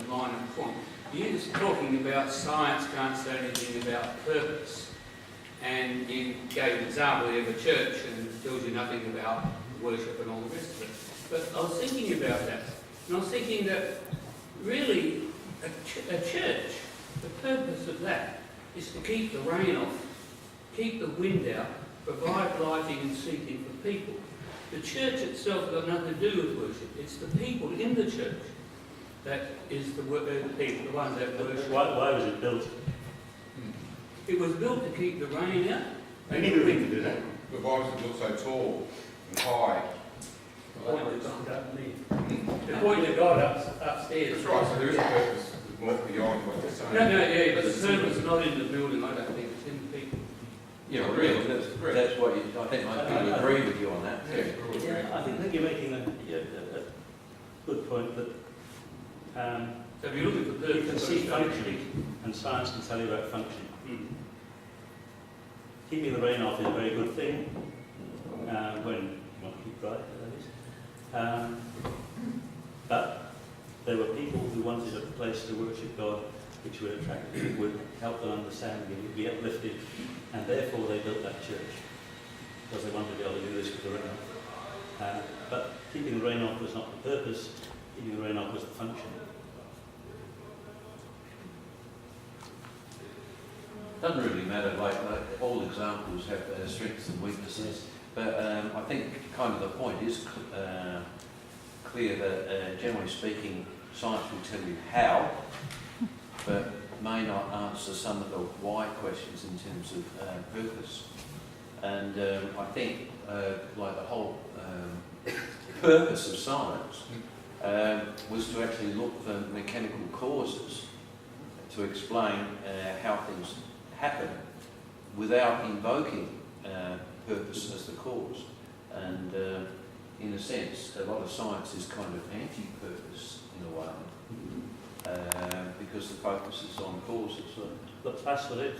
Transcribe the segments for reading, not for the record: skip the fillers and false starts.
minor point. You're talking about science can't say anything about purpose, and you gave an example of a church and tells you nothing about worship and all the rest of it. But I was thinking about that, and I was thinking that really a church, the purpose of that is to keep the rain off, keep the wind out, provide lighting and seating for people. The church itself has got nothing to do with worship. It's the people in the church that is the people, the ones that worship. Why was it built? It was built to keep the rain out. They knew we could do that. But why was it built so tall and high? The point that God up there. The point that God upstairs. That's right, so there is a purpose more beyond what they're saying. No, yeah, but the purpose is not in the building, I don't think, it's in the people. Yeah, really, that's what you, I think most people agree with you on that. Yeah, I think you're making a good point that So if you're looking for purpose, you can see functioning, and science can tell you about functioning. Keeping the rain off is a very good thing, when you want to keep dry, that is. But there were people who wanted a place to worship God which would attract them, would help them understand, and would be uplifted, and therefore they built that church, because they wanted to be able to do this with the rain off. But keeping the rain off was not the purpose, keeping the rain off was the function. Doesn't really matter, like all examples have strengths and weaknesses, but I think kind of the point is clear that generally speaking science will tell you how, but may not answer some of the why questions in terms of purpose. And I think like the whole purpose of science was to actually look for mechanical causes to explain how things happen without invoking purpose as the cause. And in a sense, a lot of science is kind of anti-purpose in a way, because the focus is on causes. But that's what it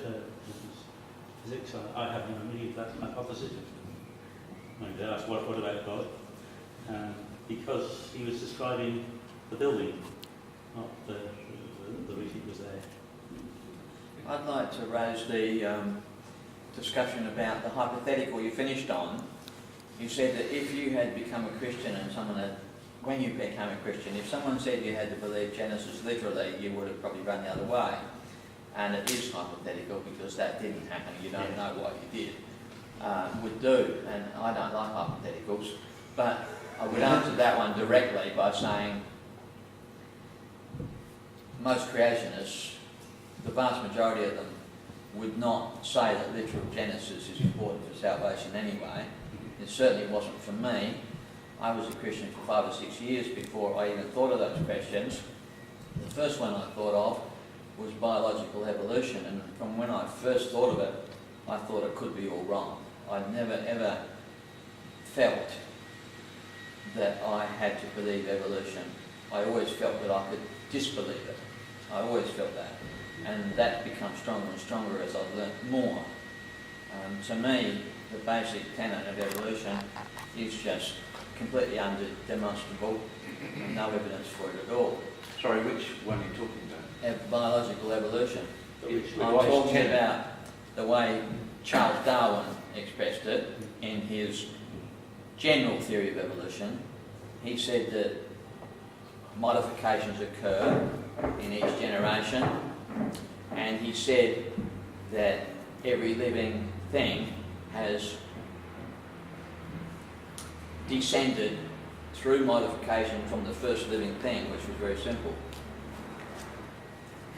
physics. I have no immediate hypothesis. Maybe they asked, what about God? Because he was describing the building, not the reason it was there. I'd like to raise the discussion about the hypothetical you finished on. You said that if you had become a Christian and someone had, when you became a Christian, if someone said you had to believe Genesis literally, you would have probably run the other way. And it is hypothetical because that didn't happen. You don't know what you did would do. And I don't like hypotheticals. But I would answer that one directly by saying most creationists, the vast majority of them, would not say that literal Genesis is important for salvation anyway. It certainly wasn't for me. I was a Christian for 5 or 6 years before I even thought of those questions. The first one I thought of was biological evolution, and from when I first thought of it, I thought it could be all wrong. I never ever felt that I had to believe evolution. I always felt that I could disbelieve it. I always felt that. And that becomes stronger and stronger as I've learnt more. To me, the basic tenet of evolution is just completely undemonstrable and no evidence for it at all. Sorry, which one are you talking about? Biological evolution. Which I'm talking about the way Charles Darwin expressed it in his general theory of evolution. He said that modifications occur in each generation, and he said that every living thing has descended through modification from the first living thing, which was very simple.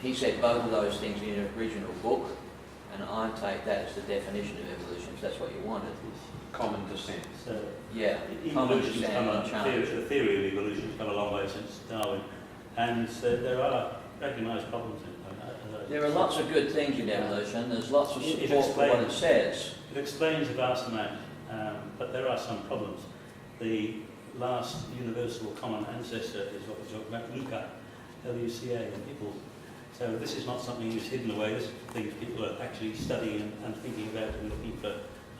He said both of those things in his original book, and I take that as the definition of evolution, if that's what you wanted. Common descent. So yeah, common evolution's descent come and the theory of evolution has come a long way since Darwin, and there are recognised problems in it. There are lots of good things in evolution. There's lots of support for what it says. It explains a vast amount, but there are some problems. The last universal common ancestor is what we're talking about, LUCA, L-U-C-A, and people. So this is not something that's hidden away. This is things people are actually studying and thinking about and looking for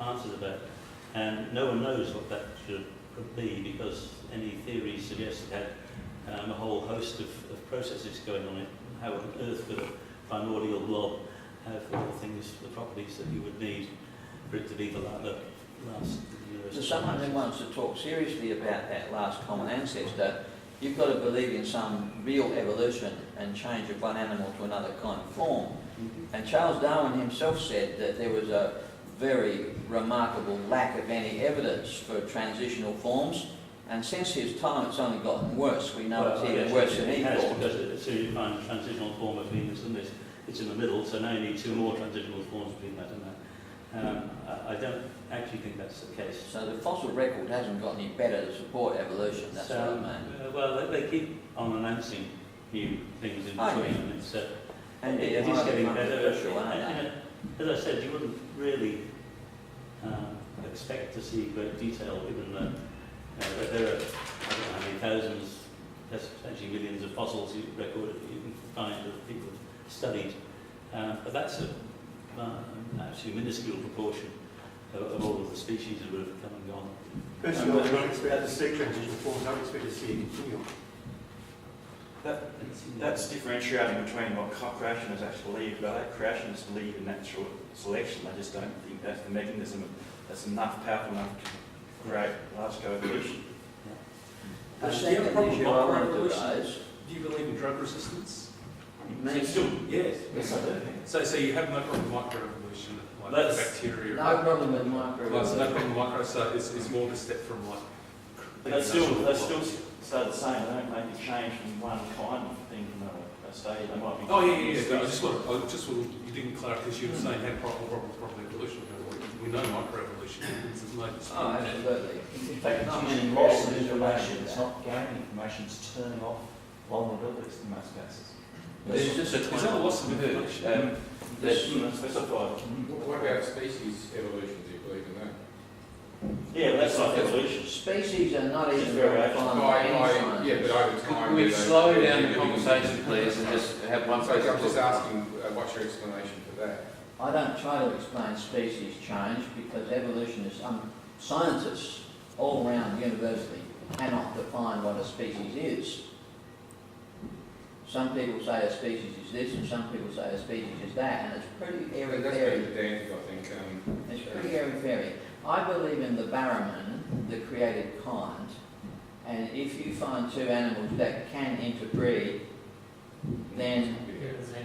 answers about. And no one knows what that could be, because any theory suggests it a whole host of processes going on. How on earth could a primordial blob have all the things, the properties that you would need for it to be the last universe? To someone who wants to talk seriously about that last common ancestor, you've got to believe in some real evolution and change of one animal to another kind of form. And Charles Darwin himself said that there was a very remarkable lack of any evidence for transitional forms, and since his time it's only gotten worse. We know it's even worse than he thought. Because as soon as you find a transitional form of Venus and this, it's in the middle, so now you need 2 more transitional forms between that and that. I don't actually think that's the case. So the fossil record hasn't got any better to support evolution, that's what I mean. Well, they keep on announcing new things in I between, agree. and it's, And it they're is highly getting better. controversial, aren't they? And as I said, you wouldn't really expect to see great detail, given that there are, I don't know how many thousands, potentially millions of fossils you can find that people have studied. But that's an actually minuscule proportion of all of the species that would have come and gone. Personally, I don't expect to see transitional forms, I don't expect to see a continuum. That's differentiating between what creationists actually believe. Creationists believe in natural selection. They just don't think that's the mechanism that's powerful enough to create large-scale evolution. The Do you have a second problem issue with I wanted to microevolution? raise, Do you believe in drug resistance? me, Yes. Yes, I do. So you have no problem with microevolution, like That's- bacteria? no problem with Well, so no microevolution. problem with micro, so it's more the step from like... But they still stay the same. They don't make a change from one kind of thing to another stage. They might be... Oh, yeah. You didn't clarify, because you were saying had problem with evolution. We know microevolution. There's no... Oh, absolutely. In fact, Not it's many loss people of do information, that. it's not gaining information, it's turning off vulnerabilities in most cases. There's just a Is that a loss of information? That's specified. What about species evolution? Do you believe in that? Yeah, but that's like evolution. Species are not even It's very variation. defined by any Yeah, but scientists. over time... Could we they- slow they- down the they- conversation, please, and just have one So I'm person just talk? asking, what's your explanation for that? I don't try to explain species change because evolutionists, scientists all around the university cannot define what a species is. Some people say a species is this and some people say a species is that, and it's pretty That's airy-fairy. been pedantic, I think. It's pretty airy-fairy. I believe in the barraman, the created kind, and if you find 2 animals that can interbreed, then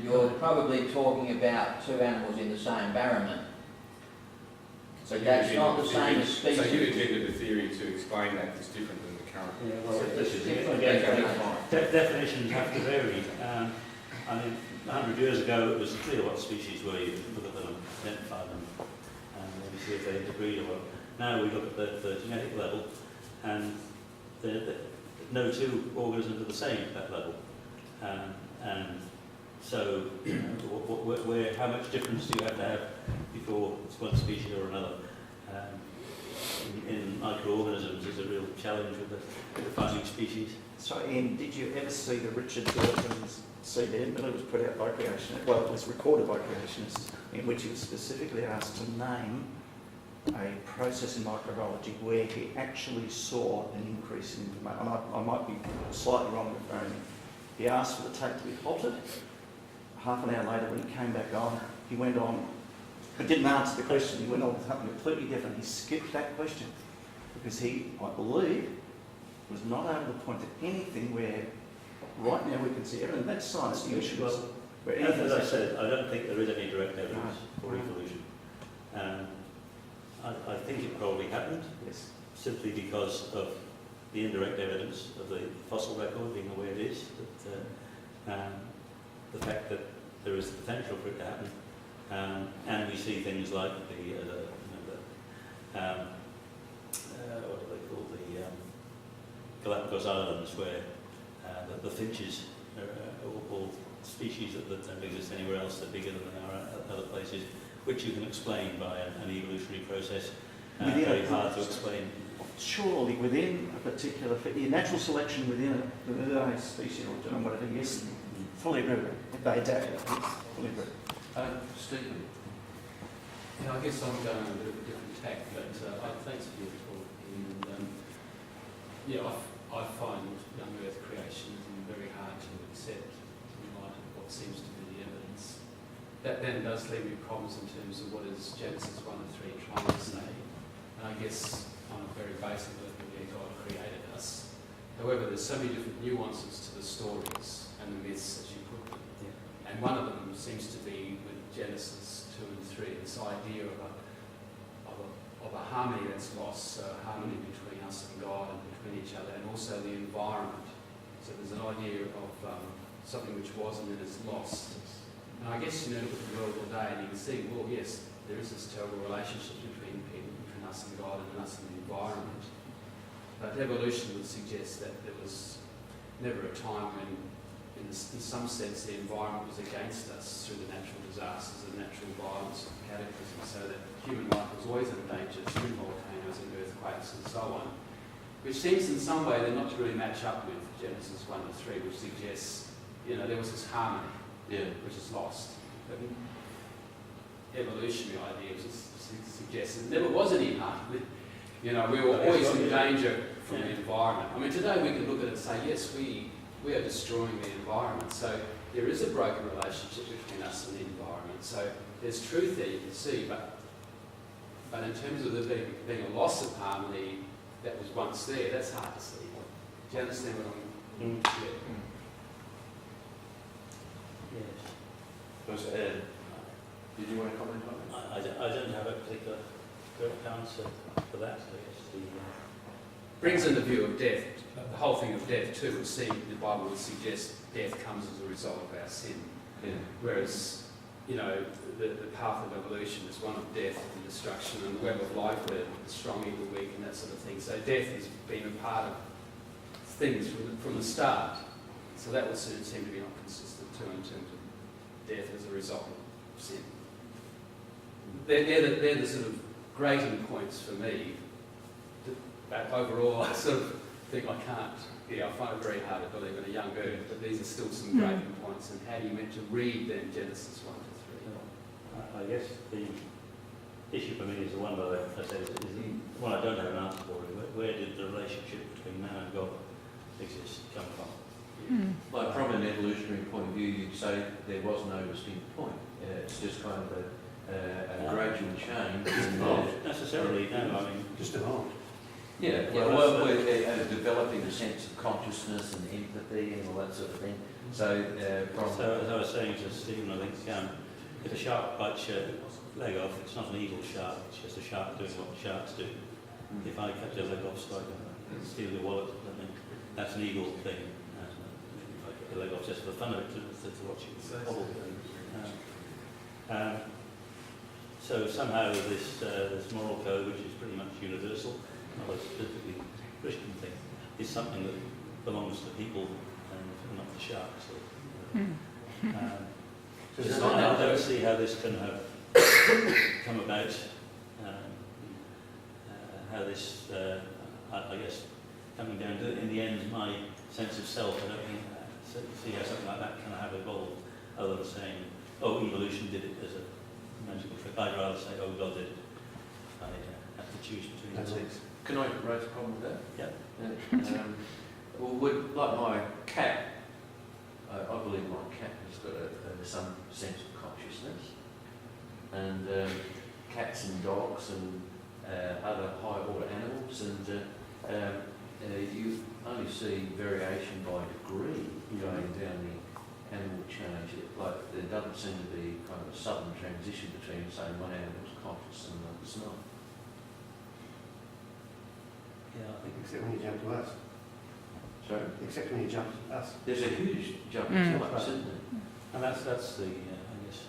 you're probably talking about 2 animals in the same barraman. So That's not the same as So you species. intended the theory to explain that it's different than the current... Yeah, well, this is Different again, definition. definitions have to vary. I mean, 100 years ago it was clear what species were. You could look at them, identify them, and maybe see if they interbreed or what. Now we look at the genetic level, and no 2 organisms are the same at that level. And so, how much difference do you have to have before it's one species or another? In microorganisms, there's a real challenge with defining species. So Ian, did you ever see the Richard Dawkins CD? It was put out by Creationists, well, it was recorded by Creationists, in which he was specifically asked to name a process in microbiology where he actually saw an increase in information. I might be slightly wrong with framing. He asked for the tape to be halted. Half an hour later, when he came back on, he went on, but didn't answer the question. He went on with something completely different. He skipped that question because he, I believe, was not able to point to anything where right now we can see everything. That's science solutions. Well, Where as I anything's- said, I don't think there is any direct evidence for evolution. I think it probably happened Yes. simply because of the indirect evidence of the fossil record being the way it is, that the fact that there is the potential for it to happen, and we see things like what do they call the Galapagos Islands, where the finches are all species that don't exist anywhere else. They're bigger than they are at other places, which you can explain by an evolutionary process. Very hard to explain. Surely within a particular, natural selection within a species or genome, whatever, yes, fully agree with it. They adapt, yes, fully agree. Stephen. Yeah, I guess I'm going on a bit of a different tack, but thanks for your talk. And, I find young earth creationism very hard to accept in light of what seems to be the evidence. That then does leave me problems in terms of what is Genesis 1 and 3 trying to say. And I guess on a very basic level, yeah, God created us. However, there's so many different nuances to the stories and the myths as you put them. Yeah. And one of them seems to be with Genesis 2 and 3, this idea of a harmony that's lost, so harmony between us and God and between each other, and also the environment. So there's an idea of something which was and then is lost. And I guess, you know, look at the world today and you can see, well, yes, there is this terrible relationship between people, between us and God and us and the environment. But evolution would suggest that there was never a time when, in some sense, the environment was against us through the natural disasters and natural violence and cataclysm, so that human life was always in danger through volcanoes and earthquakes and so on, which seems in some way then not to really match up with Genesis 1 to 3, which suggests, you know, there was this harmony, which is lost. But evolutionary ideas suggest there never was any harmony. You know, we were always in danger from the environment. I mean, today we can look at it and say, yes, we are destroying the environment. So there is a broken relationship between us and the environment. So there's truth there you can see, but in terms of there being a loss of harmony that was once there, that's hard to see. Do you understand what I'm Yes. Did you want to comment on it? I don't have a particular direct answer for that. I guess brings in the view of death. The whole thing of death too would seem, the Bible would suggest death comes as a result of our sin. Yeah. Whereas, you know, the path of evolution is one of death and destruction, and the web of life where the strong eat the weak and that sort of thing. So death has been a part of things from the start. So that would seem to be not consistent too in terms of death as a result of sin. They're the sort of grating points for me. But overall, I sort of think I can't. Yeah, I find it very hard to believe in a young earth, but these are still some grating points. And how do you meant to read then Genesis 1 to 3? I guess the issue for me is the one that I said is the one I don't have an answer for. Where did the relationship between man and God exist come from? Like from an evolutionary point of view, you'd say there was no distinct point. It's just kind of a gradual change. Not necessarily, no. I mean, Just evolved. Yeah, well, we're developing a sense of consciousness and empathy and all that sort of thing. So, so as I was saying to Stephen, I think if a shark bites your leg off, it's not an evil shark, it's just a shark doing what sharks do. If I cut your leg off, so I can steal your wallet or something, that's an evil thing. If I cut your leg off just for the fun of it, to watch you wobble. So somehow this moral code, which is pretty much universal, not a specifically Christian thing, is something that belongs to people and not the sharks. So I don't see how this can have come about. How this, I guess, coming down to, in the end, my sense of self, I don't think, see how something like that can have evolved, other than saying, oh, evolution did it as a magical trick. I'd rather say, oh, God did it. I have to choose between the two. can I raise a problem with that? Yeah. Well, like my cat, I believe my cat has got some sense of consciousness, and cats and dogs and other high order animals, and you only see variation by degree going down the animal change. Like there doesn't seem to be kind of a sudden transition between, say, one animal's conscious and another's not. Yeah, I think Except when you jump to us. Sorry? Except when you jump to us. There's a huge jump in types, isn't there? and that's the, I guess,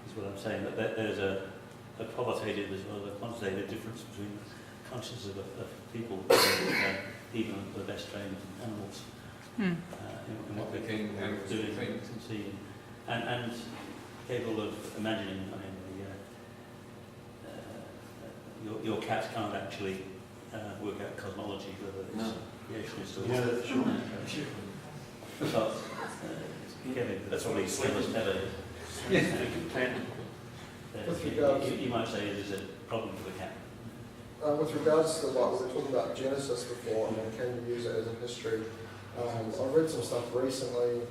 is what I'm saying, that there's a qualitative as well as a quantitative difference between consciousness of people, even the best trained animals, in what they can do and see, and capable of imagining. I mean, your cat can't actually work out cosmology, whether it's creationist or Yeah, sure. but Kevin, that's what he's telling us better. You might say it is a problem for the cat. with regards to like we were talking about Genesis before, and can you use it as a history? I've read some stuff recently,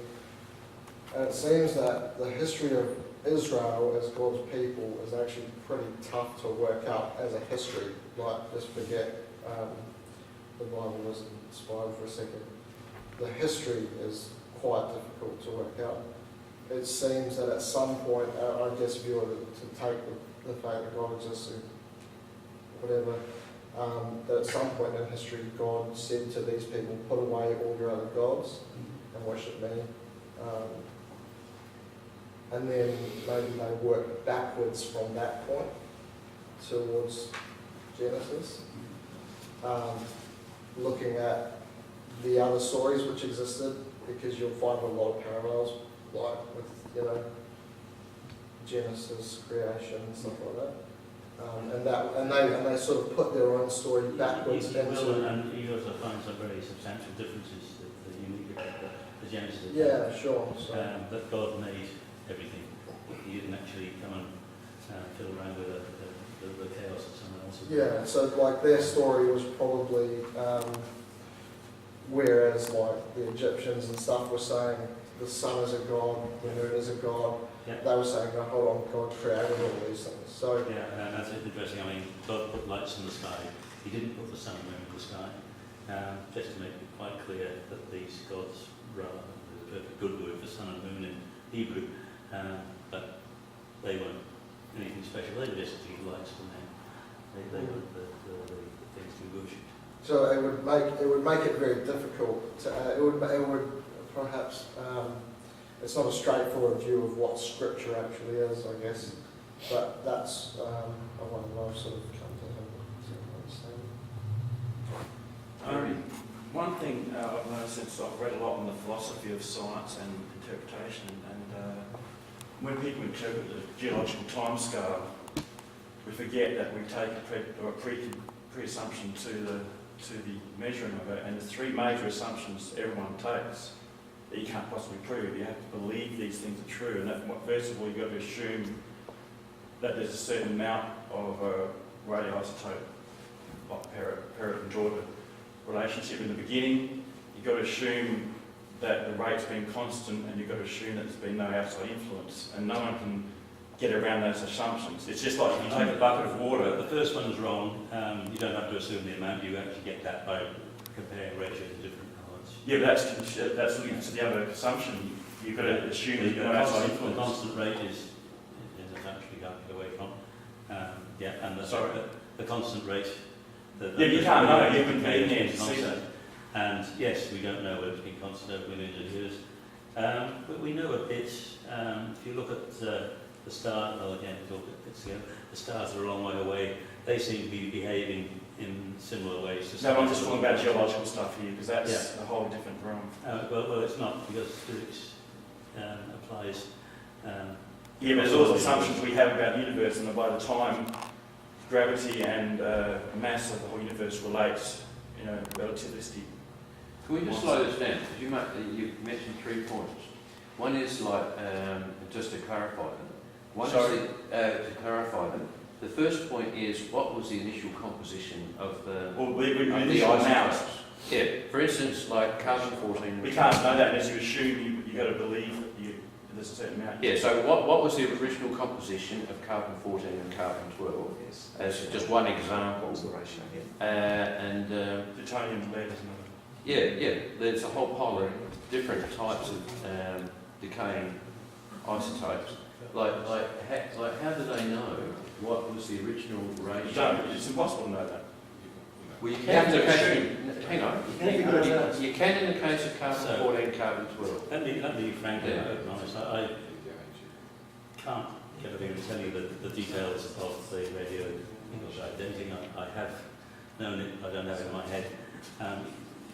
and it seems that the history of Israel as God's people is actually pretty tough to work out as a history. Like, just forget the Bible was inspired for a second. The history is quite difficult to work out. It seems that at some point, I guess if you were to take the fact that God existed, whatever, that at some point in history God said to these people, put away all your other gods and worship me. And then maybe they work backwards from that point towards Genesis, looking at the other stories which existed, because you'll find a lot of parallels, like with, you know, Genesis, creation, and stuff like that. And they sort of put their own story backwards You into. will, and you also find some very substantial differences that are unique about the Genesis account. Yeah, sure. So. That God made everything. He didn't actually come and fiddle around with the chaos that someone else has. Yeah, so like their story was probably, whereas like the Egyptians and stuff were saying the sun is a god, the moon is a god, Yeah. they were saying, no, hold on, God created all these things. So Yeah, and that's interesting. I mean, God put lights in the sky. He didn't put the sun and moon in the sky. Just to make it quite clear that these gods, rather, there's a good word for sun and moon in Hebrew, but they weren't anything special. They were just these lights for men. They were the things to be worshipped. so it would make it very difficult to, it would perhaps, it's not a straightforward view of what Scripture actually is, I guess, but that's one that I've sort of come to understand. One thing I've noticed since I've read a lot on the philosophy of science and interpretation, and when people interpret the geological timescale, we forget that we take a pre-assumption to the measuring of it, and there's three major assumptions everyone takes that you can't possibly prove. You have to believe these things are true, and first of all you've got to assume that there's a certain amount of radioisotope, like Parrot and Jordan relationship in the beginning. You've got to assume that the rate's been constant, and you've got to assume that there's been no outside influence, and no one can get around those assumptions. It's just like if you take a bucket of water. The first one's wrong. You don't have to assume the amount. You actually get that by comparing ratios of different elements. Yeah, but that's linked to the other assumption. You've got to assume there's no outside influence. The constant rate is an assumption you can't get away from. And the constant rate. You can't know. You haven't been there to see constant. that. And yes, we don't know whether it's been constant over millions of years. But we know a bit. If you look at the stars, well again, the stars are a long way away. They seem to be behaving in similar ways to No, I'm just talking about geological stuff here, because that's a whole different realm. Well, it's not, because physics applies. Yeah, but there's all the assumptions we have about the universe, and by the time gravity and mass of the whole universe relates, relativistic. Can we just slow this down? Because you mentioned 3 points. One is just to clarify them. To clarify them. The first point is, what was the initial composition of the isotopes? Yeah, for instance, like carbon-14. We can't know that unless you assume you got to believe that there's a certain amount. Yeah, so what was the original composition of carbon-14 and carbon-12? Yes. As just one example. And plutonium and lead, isn't it? yeah, there's a whole pile of different types of decaying isotopes. How do they know what was the original ratio? You don't. It's impossible to know that. Well, you can in the case. Hang on. You can in the case of carbon-14, carbon-12. Let me frankly open honest. I can't get over here and tell you the details of the radionuclide dating. I have known it. I don't have it in my head.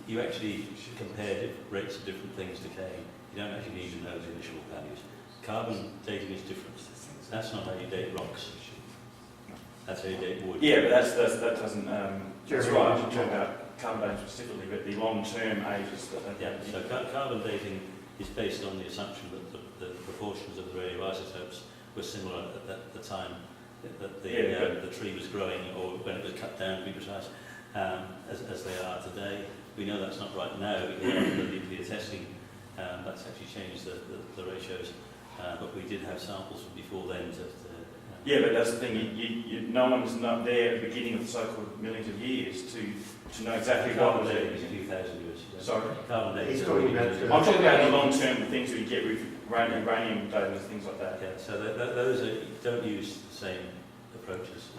You actually compare rates of different things decaying. You don't actually need to know the initial values. Carbon dating is different. That's not how you date rocks. That's how you date wood. Yeah, but that doesn't. That's right. I'm talking about carbon dating specifically, but the long-term ages. So carbon dating is based on the assumption that the proportions of the radioisotopes were similar at the time that Yeah, the tree was growing, or when it was cut down, to be precise, as they are today. We know that's not right now because of the nuclear testing. That's actually changed the ratios, but we did have samples from before then yeah, but that's the thing. No one's not there at the beginning of the so-called millions of years to know exactly what carbon was dating there. is a few thousand years. Sorry? Carbon dating. He's talking about, I'm talking about the long-term things that you get with uranium dating and things like that. Yeah, so those don't use the same approach as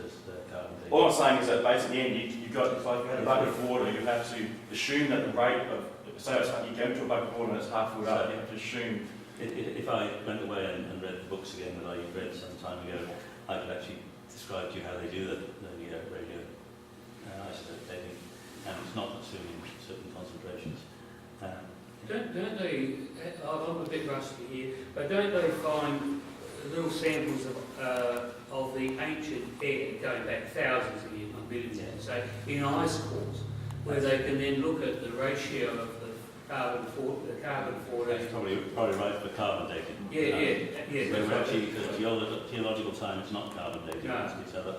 carbon dating. All I'm saying is that basically in the end, you've got, if you had a bucket of water, you have to assume that the rate of, say you go into a bucket of water and it's half filled up, you have to assume. If I went away and read the books again that I read some time ago, I could actually describe to you how they do the radio isotope dating, and it's not assuming certain concentrations. Don't they, I'm a bit rusty here, but don't they find little samples of the ancient air going back thousands of years, not billions, say, in ice cores, where they can then look at the ratio of the carbon 14? That's probably right for carbon dating. Yeah. But actually, because geological time, it's not carbon dating. No. It's other.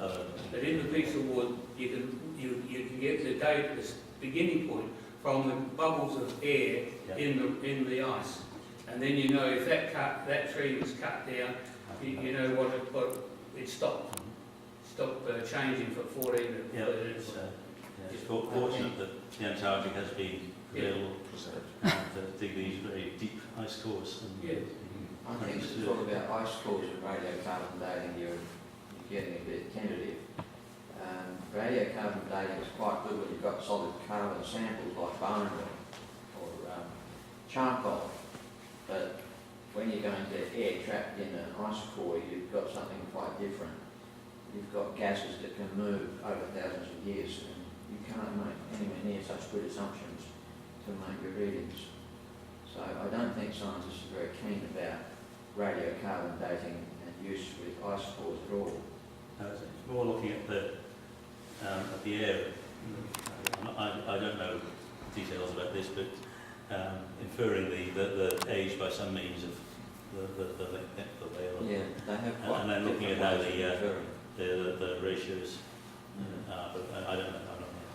But in the piece of wood, you can get the date, the beginning point, from the bubbles of air in the ice, and then you know if that tree was cut down, you know what it stopped changing for 14 to 13. It's fortunate that the Antarctic has been available to dig these very deep ice cores. I think to talk about ice cores and radiocarbon dating, you're getting a bit tentative. Radiocarbon dating is quite good when you've got solid carbon samples like bone or charcoal, but when you're going to air trapped in an ice core, you've got something quite different. You've got gases that can move over thousands of years, and you can't make anywhere near such good assumptions to make your readings. So I don't think scientists are very keen about radiocarbon dating and use with ice cores at all. It's more looking at the air. I don't know details about this, but inferring the age by some means of the length of the layer. Yeah, they have quite. And then looking at how the ratios Mm-hmm. are, but I don't know.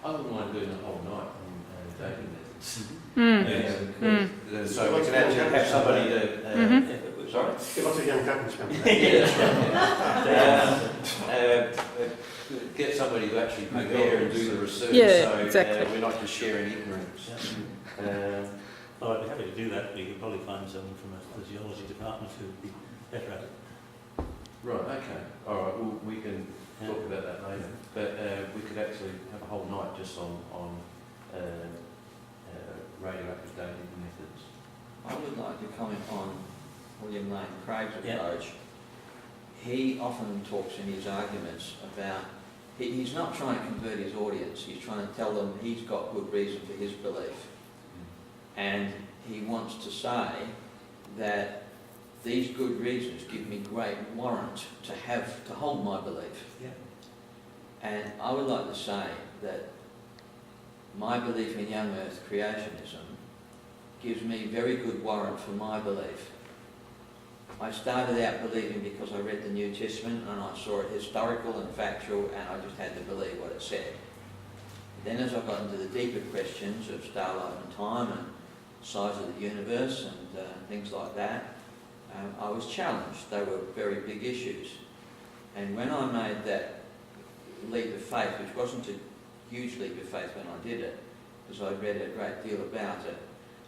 I wouldn't mind doing a whole night on dating methods. Mm. So we can actually have somebody to... Sorry? Get lots of young couples coming. Get somebody to actually prepare and do the research, Yeah, so exactly. we're not just sharing ignorance. Well, I'd be happy to do that. We could probably find someone from the geology department who would be better at it. Right, okay. All right, well, we can talk about that later. But we could actually have a whole night just on radioactive dating methods. I would like to comment on William Lane Craig's approach. He often talks in his arguments about, he's not trying to convert his audience, he's trying to tell them he's got good reason for his belief. And he wants to say that these good reasons give me great warrant to hold my belief. Yeah. And I would like to say that my belief in young earth creationism gives me very good warrant for my belief. I started out believing because I read the New Testament and I saw it historical and factual, and I just had to believe what it said. Then as I got into the deeper questions of starlight and time and size of the universe and things like that, I was challenged. They were very big issues. And when I made that leap of faith, which wasn't a huge leap of faith when I did it, because I'd read a great deal about it,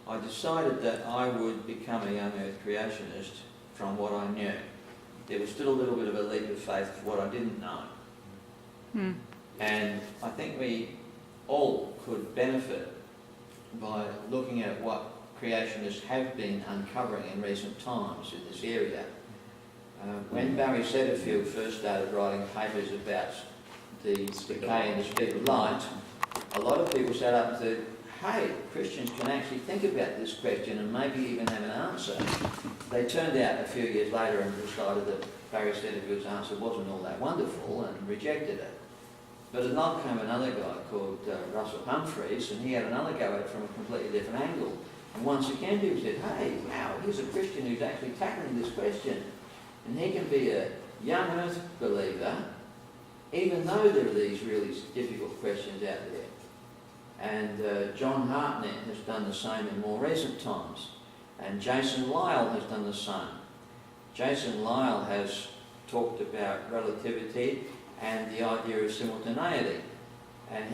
I decided that I would become a young earth creationist from what I knew. There was still a little bit of a leap of faith for what I didn't know. Mm. And I think we all could benefit by looking at what creationists have been uncovering in recent times in this area. When Barry Setterfield first started writing papers about the decay and the speed of light, a lot of people sat up and said, hey, Christians can actually think about this question and maybe even have an answer. They turned out a few years later and decided that Barry Setterfield's answer wasn't all that wonderful and rejected it. But along came another guy called Russell Humphreys, and he had another go at it from a completely different angle. And once again people said, hey, wow, here's a Christian who's actually tackling this question. And he can be a young earth believer, even though there are these really difficult questions out there. And John Hartnett has done the same in more recent times. And Jason Lyle has done the same. Jason Lyle has talked about relativity and the idea of simultaneity. And